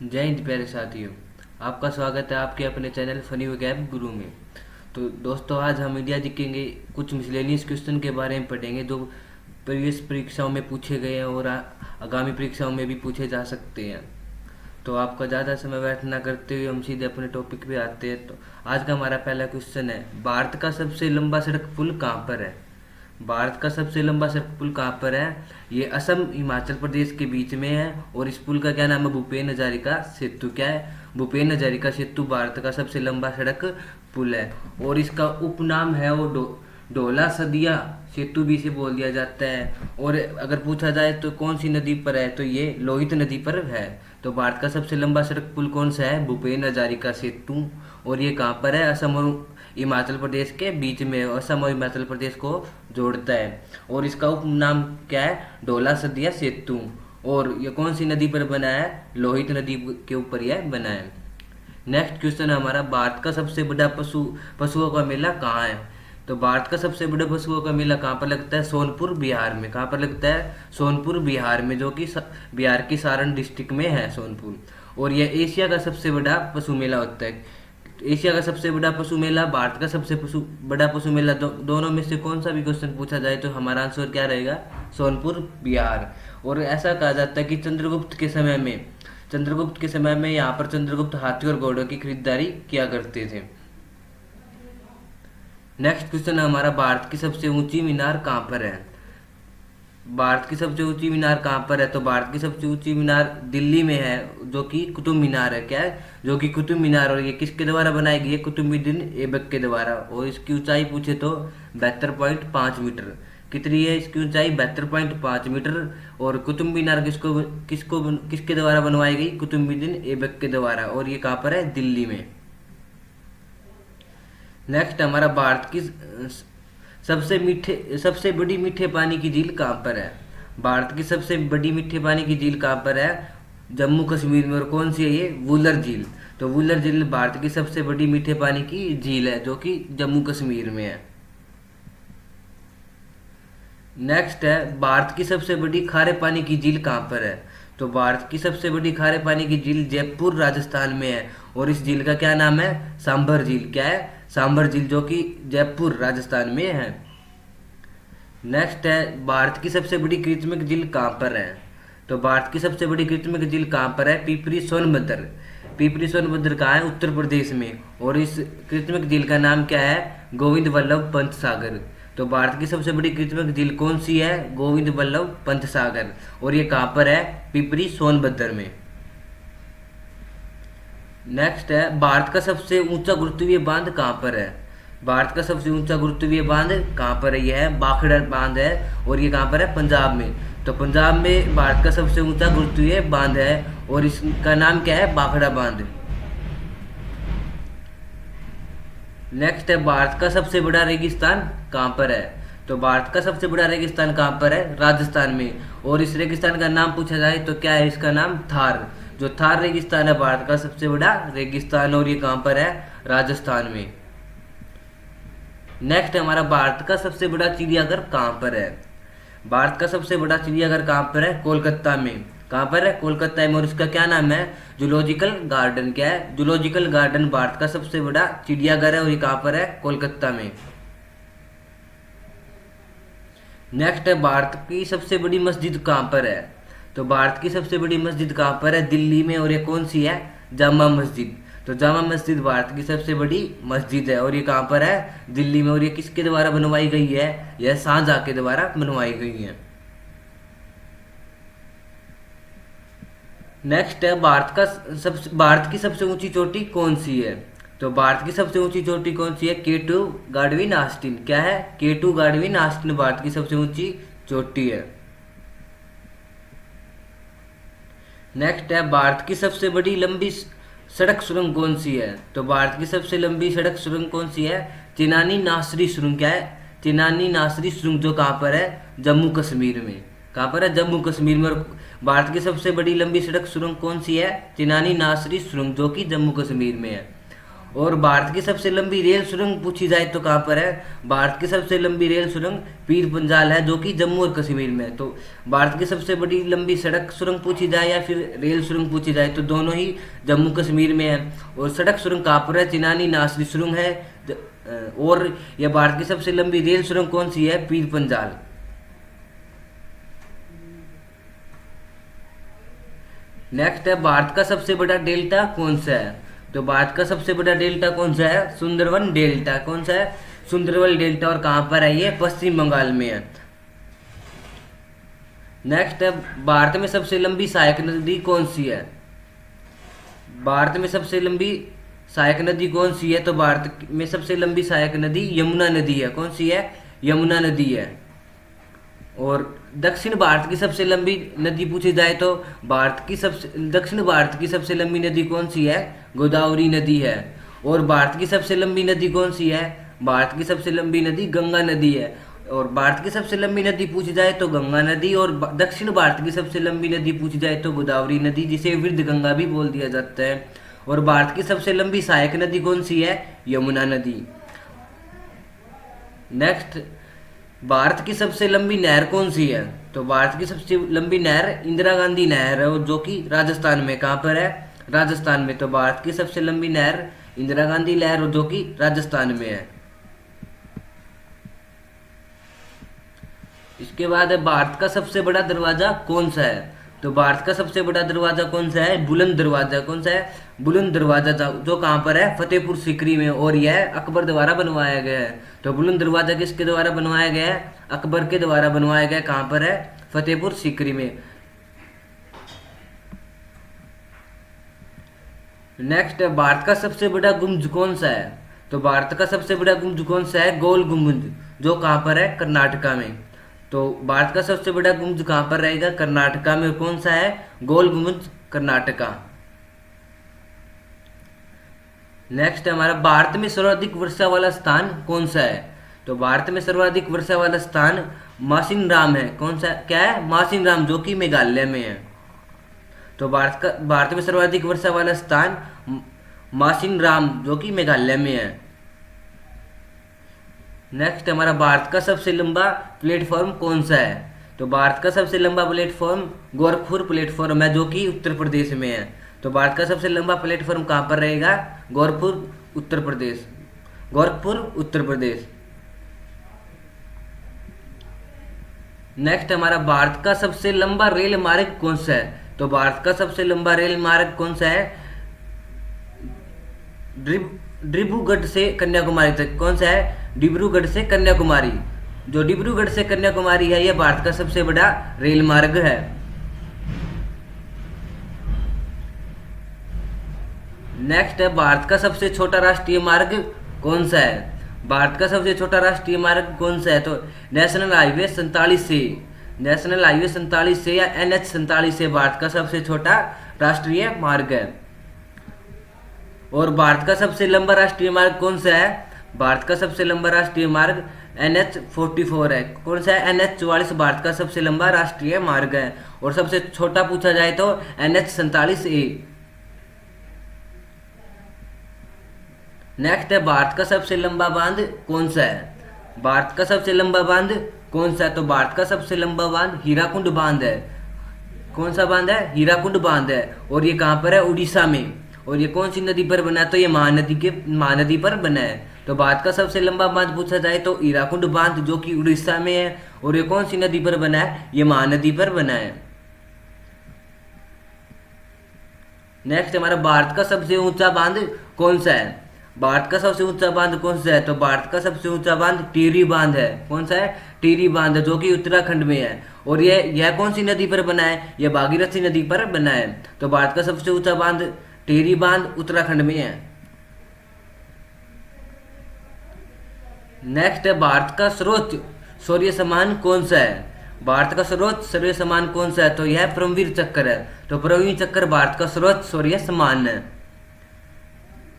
जय हिंद प्यारे साथियों। आपका स्वागत है आपके अपने चैनल फनी वैब गुरु में। तो दोस्तों, आज हम इंडिया जीकेंगे कुछ मिसलेनियस क्वेश्चन के बारे में पढ़ेंगे जो प्रीवियस परीक्षाओं में पूछे गए हैं और आगामी परीक्षाओं में भी पूछे जा सकते हैं। तो आपका ज़्यादा समय व्यर्थ ना करते हुए हम सीधे अपने टॉपिक पे आते हैं। तो आज का हमारा पहला क्वेश्चन है, भारत का सबसे लंबा सड़क पुल कहाँ पर है? भारत का सबसे लंबा सड़क पुल कहाँ पर है? ये असम हिमाचल प्रदेश के बीच में है और इस पुल का क्या नाम है? भूपेन हजारिका सेतु। क्या है? भूपेन हजारिका सेतु भारत का सबसे लंबा सड़क पुल है और इसका उपनाम है वो ढोला सदिया सेतु भी इसे बोल दिया जाता है। और अगर पूछा जाए तो कौन सी नदी पर है, तो ये लोहित नदी पर है। तो भारत का सबसे लंबा सड़क पुल कौन सा है? भूपेन हजारिका सेतु। और ये कहाँ पर है? असम और हिमाचल प्रदेश के बीच में, असम और हिमाचल प्रदेश को जोड़ता है और इसका उपनाम क्या है? ढोला सदिया सेतु। और ये कौन सी नदी पर बना है? लोहित नदी के ऊपर यह बना है। नेक्स्ट क्वेश्चन है हमारा, भारत का सबसे बड़ा पशुओं का मेला कहाँ है? तो भारत का सबसे बड़ा पशुओं का मेला कहाँ पर लगता है? सोनपुर बिहार में। कहाँ पर लगता है? सोनपुर बिहार में, जो कि बिहार की सारण डिस्ट्रिक्ट में है सोनपुर। और यह एशिया का सबसे बड़ा पशु मेला होता है। एशिया का सबसे बड़ा पशु मेला, भारत का सबसे बड़ा पशु मेला, दोनों में से कौन सा भी क्वेश्चन पूछा जाए तो हमारा आंसर क्या रहेगा? सोनपुर बिहार। और ऐसा कहा जाता है कि चंद्रगुप्त के समय में यहाँ पर चंद्रगुप्त हाथी और घोड़ों की खरीदारी किया करते थे। नेक्स्ट क्वेश्चन है हमारा, भारत की सबसे ऊंची मीनार कहाँ पर है? भारत की सबसे ऊंची मीनार कहाँ पर है? तो भारत की सबसे ऊंची मीनार दिल्ली में है, जो कि कुतुब मीनार है। क्या है? जो कि कुतुब मीनार। और ये किसके द्वारा बनाई गई है? कुतुबुद्दीन ऐबक के द्वारा। और इसकी ऊंचाई पूछे तो 72.5 मीटर। कितनी है इसकी ऊंचाई? 72.5 मीटर। और कुतुब मीनार किसके द्वारा बनवाई गई? कुतुबुद्दीन ऐबक के द्वारा। और ये कहाँ पर है? दिल्ली में। नेक्स्ट हमारा, भारत की सबसे बड़ी मीठे पानी की झील कहाँ पर है? भारत की सबसे बड़ी मीठे पानी की झील कहाँ पर है? जम्मू कश्मीर में। और कौन सी है ये? वुलर झील। तो वुलर झील भारत की सबसे बड़ी मीठे पानी की झील है, जो कि जम्मू कश्मीर में है। नेक्स्ट है, भारत की सबसे बड़ी खारे पानी की झील कहाँ पर है? तो भारत की सबसे बड़ी खारे पानी की झील जयपुर राजस्थान में है और इस झील का क्या नाम है? सांभर झील। क्या है? सांभर झील, जो कि जयपुर राजस्थान में है। नेक्स्ट है, भारत की सबसे बड़ी कृत्रिम झील कहाँ पर है? तो भारत की सबसे बड़ी कृत्रिम झील कहाँ पर है? पिपरी सोनभद्र। पिपरी सोनभद्र कहाँ है? उत्तर प्रदेश में। और इस कृत्रिम झील का नाम क्या है? गोविंद वल्लभ पंत सागर। तो भारत की सबसे बड़ी कृत्रिम झील कौन सी है? गोविंद वल्लभ पंत सागर। और ये कहाँ पर है? पिपरी सोनभद्र में। नेक्स्ट है, भारत का सबसे ऊंचा गुरुत्वीय बांध कहाँ पर है? भारत का सबसे ऊंचा गुरुत्वीय बांध कहाँ पर है? यह है बाखड़ा बांध है और ये कहाँ पर है? पंजाब में। तो पंजाब में भारत का सबसे ऊंचा गुरुत्वीय बांध है और इसका नाम क्या है? बाखड़ा बांध। नेक्स्ट है, भारत का सबसे बड़ा रेगिस्तान कहाँ पर है? तो भारत का सबसे बड़ा रेगिस्तान कहाँ पर है? राजस्थान में। और इस रेगिस्तान का नाम पूछा जाए तो क्या है इसका नाम? थार। जो थार रेगिस्तान है भारत का सबसे बड़ा रेगिस्तान और ये कहाँ पर है? राजस्थान में। नेक्स्ट हमारा, भारत का सबसे बड़ा चिड़ियाघर कहाँ पर है? भारत का सबसे बड़ा चिड़ियाघर कहाँ पर है? कोलकाता में। कहाँ पर है? कोलकाता में। और इसका क्या नाम है? Zoological garden. क्या है? जूलॉजिकल गार्डन भारत का सबसे बड़ा चिड़ियाघर है और ये कहाँ पर है? कोलकाता में। नेक्स्ट है, भारत की सबसे बड़ी मस्जिद कहाँ पर है? तो भारत की सबसे बड़ी मस्जिद कहाँ पर है? दिल्ली में। और ये कौन सी है? जामा मस्जिद। तो जामा मस्जिद भारत की सबसे बड़ी मस्जिद है और ये कहाँ पर है? दिल्ली में। और ये किसके द्वारा बनवाई गई है? यह शाहजहां के द्वारा बनवाई गई है। नेक्स्ट है, भारत की सबसे ऊंची चोटी कौन सी है? तो भारत की सबसे ऊंची चोटी कौन सी है? केटू गाडविन आस्टिन। क्या है? केटू गाडविन आस्टिन भारत की सबसे ऊंची चोटी है। नेक्स्ट है, भारत की सबसे बड़ी लंबी सड़क सुरंग कौन सी है? तो भारत की सबसे लंबी सड़क सुरंग कौन सी है? चिनानी नासरी सुरंग। क्या है? चिनानी नासरी सुरंग, जो कहाँ पर है? जम्मू कश्मीर में। कहाँ पर है? जम्मू कश्मीर में। और भारत की सबसे बड़ी लंबी सड़क सुरंग कौन सी है? चिनानी नासरी सुरंग, जो कि जम्मू कश्मीर में है। और भारत की सबसे लंबी रेल सुरंग पूछी जाए तो कहाँ पर है? भारत की सबसे लंबी रेल सुरंग पीर पंजाल है, जो कि जम्मू और कश्मीर में है। तो भारत की सबसे बड़ी लंबी सड़क सुरंग पूछी जाए या फिर रेल सुरंग पूछी जाए तो दोनों ही जम्मू कश्मीर में है। और सड़क सुरंग कहाँ पर है? चिनानी नासरी सुरंग है। और यह भारत की सबसे लंबी रेल सुरंग कौन सी है? पीर पंजाल। नेक्स्ट है, भारत का सबसे बड़ा डेल्टा कौन सा है? तो भारत का सबसे बड़ा डेल्टा कौन सा है? सुंदरवन डेल्टा। कौन सा है? सुंदरवन डेल्टा। और कहाँ पर है ये? पश्चिम बंगाल में है। नेक्स्ट है, भारत में सबसे लंबी सहायक नदी कौन सी है? भारत में सबसे लंबी सहायक नदी कौन सी है? तो भारत में सबसे लंबी सहायक नदी यमुना नदी है। कौन सी है? यमुना नदी है। और दक्षिण भारत की सबसे लंबी नदी पूछी जाए तो दक्षिण भारत की सबसे लंबी नदी कौन सी है? गोदावरी नदी है। और भारत की सबसे लंबी नदी कौन सी है? भारत की सबसे लंबी नदी गंगा नदी है। और भारत की सबसे लंबी नदी पूछी जाए तो गंगा नदी, और दक्षिण भारत की सबसे लंबी नदी पूछी जाए तो गोदावरी नदी, जिसे वृद्ध गंगा भी बोल दिया जाता है। और भारत की सबसे लंबी सहायक नदी कौन सी है? यमुना नदी। नेक्स्ट, भारत की सबसे लंबी नहर कौन सी है? तो भारत की सबसे लंबी नहर इंदिरा गांधी नहर है, और जो कि राजस्थान में। कहाँ पर है? राजस्थान में। तो भारत की सबसे लंबी नहर इंदिरा गांधी नहर, जो कि राजस्थान में है। इसके बाद है, भारत का सबसे बड़ा दरवाजा कौन सा है? तो भारत का सबसे बड़ा दरवाजा कौन सा है? बुलंद दरवाजा। कौन सा है? बुलंद दरवाजा, जो कहाँ पर है? फतेहपुर सीकरी में। और यह अकबर द्वारा बनवाया गया है। तो बुलंद दरवाजा किसके द्वारा बनवाया गया है? अकबर के द्वारा बनवाया गया है। कहाँ पर है? फतेहपुर सीकरी में। नेक्स्ट है, भारत का सबसे बड़ा गुम्बद कौन सा है? तो भारत का सबसे बड़ा गुम्बद कौन सा है? गोल गुम्बद, जो कहाँ पर है? कर्नाटका में। तो भारत का सबसे बड़ा गुम्बद कहाँ पर रहेगा? कर्नाटका में। कौन सा है? गोल गुम्बद, कर्नाटका। नेक्स्ट है हमारा, भारत में सर्वाधिक वर्षा वाला स्थान कौन सा है? तो भारत में सर्वाधिक वर्षा वाला स्थान मासिनराम है। कौन सा? क्या है? मासिनराम, जो कि मेघालय में है। तो भारत में सर्वाधिक वर्षा वाला स्थान मासिनराम, जो कि मेघालय में है। नेक्स्ट हमारा, भारत का सबसे लंबा प्लेटफॉर्म कौन सा है? तो भारत का सबसे लंबा प्लेटफॉर्म गोरखपुर प्लेटफॉर्म है, जो कि उत्तर प्रदेश में है। तो भारत का सबसे लंबा प्लेटफॉर्म कहाँ पर रहेगा? गोरखपुर, उत्तर प्रदेश। गोरखपुर, उत्तर प्रदेश। नेक्स्ट हमारा, भारत का सबसे लंबा रेल मार्ग कौन सा है? तो भारत का सबसे लंबा रेल मार्ग कौन सा है? डिब्रूगढ़ से कन्याकुमारी तक। कौन सा है? डिब्रूगढ़ से कन्याकुमारी। जो डिब्रूगढ़ से कन्याकुमारी है, यह भारत का सबसे बड़ा रेल मार्ग है। नेक्स्ट है, भारत का सबसे छोटा राष्ट्रीय मार्ग कौन सा है? भारत का सबसे छोटा राष्ट्रीय मार्ग कौन सा है? तो नेशनल हाईवे 47 से, नेशनल हाईवे 47 से या NH 47 से भारत का सबसे छोटा राष्ट्रीय मार्ग है। और भारत का सबसे लंबा राष्ट्रीय मार्ग कौन सा है? भारत का सबसे लंबा राष्ट्रीय मार्ग NH 44 है। कौन सा है? NH 44 भारत का सबसे लंबा राष्ट्रीय मार्ग है। और सबसे छोटा पूछा जाए तो NH 47A। नेक्स्ट है, भारत का सबसे लंबा बांध कौन सा है? भारत का सबसे लंबा बांध कौन सा है? तो भारत का सबसे लंबा बांध हीराकुंड बांध है। कौन सा बांध है? हीराकुंड बांध है। और ये कहाँ पर है? उड़ीसा में। और ये कौन सी नदी पर बना है? तो ये महानदी पर बना है। तो भारत का सबसे लंबा बांध पूछा जाए तो हीराकुंड बांध, जो कि उड़ीसा में है। और ये कौन सी नदी पर बना है? ये महानदी पर बना है। नेक्स्ट हमारा, भारत का सबसे ऊंचा बांध कौन सा है? भारत का सबसे ऊंचा बांध कौन सा है? तो भारत का सबसे ऊंचा बांध टिहरी बांध है। कौन सा है? टिहरी बांध, जो कि उत्तराखंड में है। और यह कौन सी नदी पर बना है? यह भागीरथी नदी पर बना है। तो भारत का सबसे ऊंचा बांध टिहरी बांध उत्तराखंड में है। नेक्स्ट है, भारत का सर्वोच्च सूर्य सम्मान कौन सा है? भारत का सर्वोच्च सूर्य सम्मान कौन सा है? तो यह परमवीर चक्र है। तो परमवीर चक्र भारत का सर्वोच्च सूर्य सम्मान है।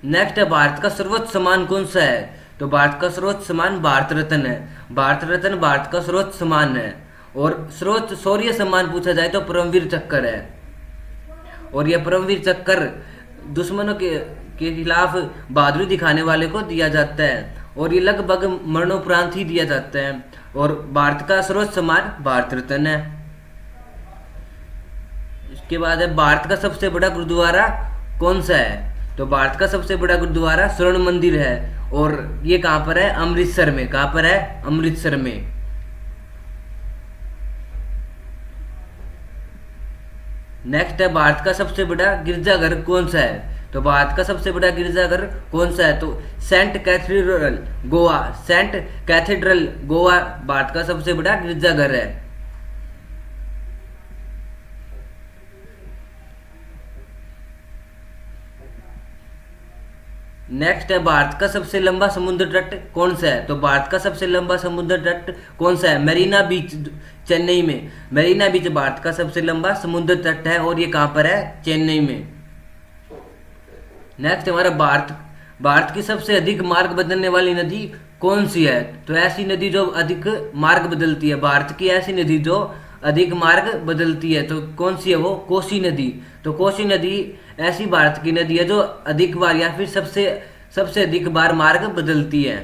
नेक्स्ट है, भारत का सर्वोच्च सम्मान कौन सा है? तो भारत का सर्वोच्च सम्मान भारत रत्न है। भारत रत्न भारत का सर्वोच्च सम्मान है। और सर्वोच्च शौर्य सम्मान पूछा जाए तो परमवीर चक्र है। और यह परमवीर चक्र दुश्मनों के के खिलाफ बहादुरी दिखाने वाले को दिया जाता है, और ये लगभग मरणोपरांत ही दिया जाता है। और भारत का सर्वोच्च सम्मान भारत रत्न है। इसके बाद है भारत का सबसे बड़ा गुरुद्वारा कौन सा है? तो भारत का सबसे बड़ा गुरुद्वारा स्वर्ण मंदिर है, और ये कहाँ पर है? अमृतसर में। कहाँ पर है? अमृतसर में। नेक्स्ट है भारत का सबसे बड़ा गिरजाघर कौन सा है? तो भारत का सबसे बड़ा गिरजाघर कौन सा है? तो saint cathedral Goa. Saint cathedral Goa Bharat का सबसे बड़ा गिरजाघर है। नेक्स्ट है भारत का सबसे लंबा समुद्र तट कौन सा है? तो भारत का सबसे लंबा समुद्र तट कौन सा है? मरीना बीच, चेन्नई में। मरीना बीच भारत का सबसे लंबा समुद्र तट है, और ये कहाँ पर है? चेन्नई में। नेक्स्ट हमारा भारत की सबसे अधिक मार्ग बदलने वाली नदी कौन सी है? तो ऐसी नदी जो अधिक मार्ग बदलती है, भारत की ऐसी नदी जो अधिक मार्ग बदलती है, तो कौन सी है वो? कोसी नदी। तो कोसी नदी ऐसी भारत की नदी है जो अधिक बार या फिर सबसे अधिक बार मार्ग बदलती है।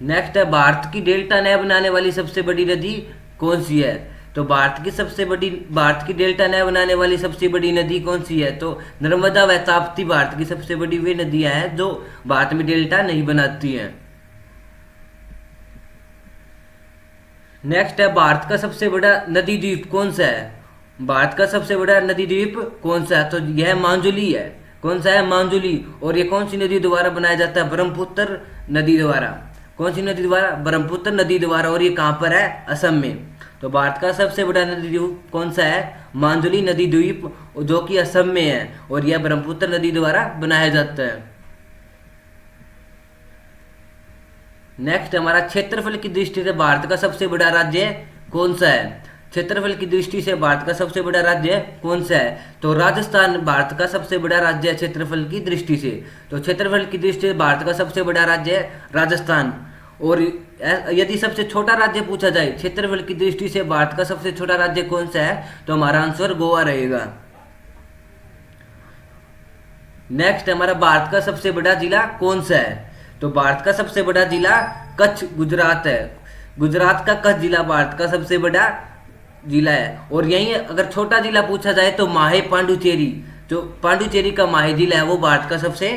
नेक्स्ट है भारत की डेल्टा नहर बनाने वाली सबसे बड़ी नदी कौन सी है? तो भारत की डेल्टा नहर बनाने वाली सबसे बड़ी नदी कौन सी है? तो नर्मदा व ताप्ती भारत की सबसे बड़ी वे नदियां हैं जो भारत में डेल्टा नहीं बनाती हैं। नेक्स्ट है भारत का सबसे बड़ा नदी द्वीप कौन सा है? भारत का सबसे बड़ा नदी द्वीप कौन सा है? तो यह मांजुली है। कौन सा है? मांजुली। और ये कौन सी नदी द्वारा बनाया जाता है? ब्रह्मपुत्र नदी द्वारा। कौन सी नदी द्वारा? ब्रह्मपुत्र नदी द्वारा। और ये कहाँ पर है? असम में। तो भारत का सबसे बड़ा नदी द्वीप कौन सा है? मांजुली नदी द्वीप, जो कि असम में है, और यह ब्रह्मपुत्र नदी द्वारा बनाया जाता है। नेक्स्ट हमारा क्षेत्रफल की दृष्टि से भारत का सबसे बड़ा राज्य कौन सा है? क्षेत्रफल की दृष्टि से भारत का सबसे बड़ा राज्य कौन सा है? तो राजस्थान भारत का सबसे बड़ा राज्य है क्षेत्रफल की दृष्टि से। तो क्षेत्रफल की दृष्टि से भारत का सबसे बड़ा राज्य है राजस्थान। और यदि सबसे छोटा राज्य पूछा जाए क्षेत्रफल की दृष्टि से भारत का सबसे छोटा राज्य कौन सा है? तो हमारा आंसर गोवा रहेगा। नेक्स्ट हमारा भारत का सबसे बड़ा जिला कौन सा है? तो भारत का सबसे बड़ा जिला कच्छ गुजरात है। गुजरात का कच्छ जिला भारत का सबसे बड़ा जिला है। और यहीं अगर छोटा जिला पूछा जाए तो माहे पांडुचेरी, जो पांडुचेरी का माहे जिला है वो भारत का सबसे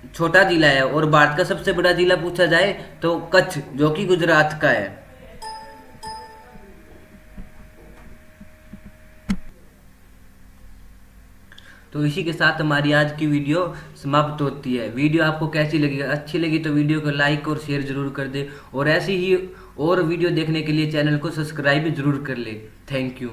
छोटा जिला है। और भारत का सबसे बड़ा जिला पूछा जाए तो कच्छ, जो कि गुजरात का है। तो इसी के साथ हमारी आज की वीडियो समाप्त होती है। वीडियो आपको कैसी लगी? अच्छी लगी तो वीडियो को लाइक और शेयर जरूर कर दे, और ऐसी ही और वीडियो देखने के लिए चैनल को सब्सक्राइब जरूर कर ले। Thank you.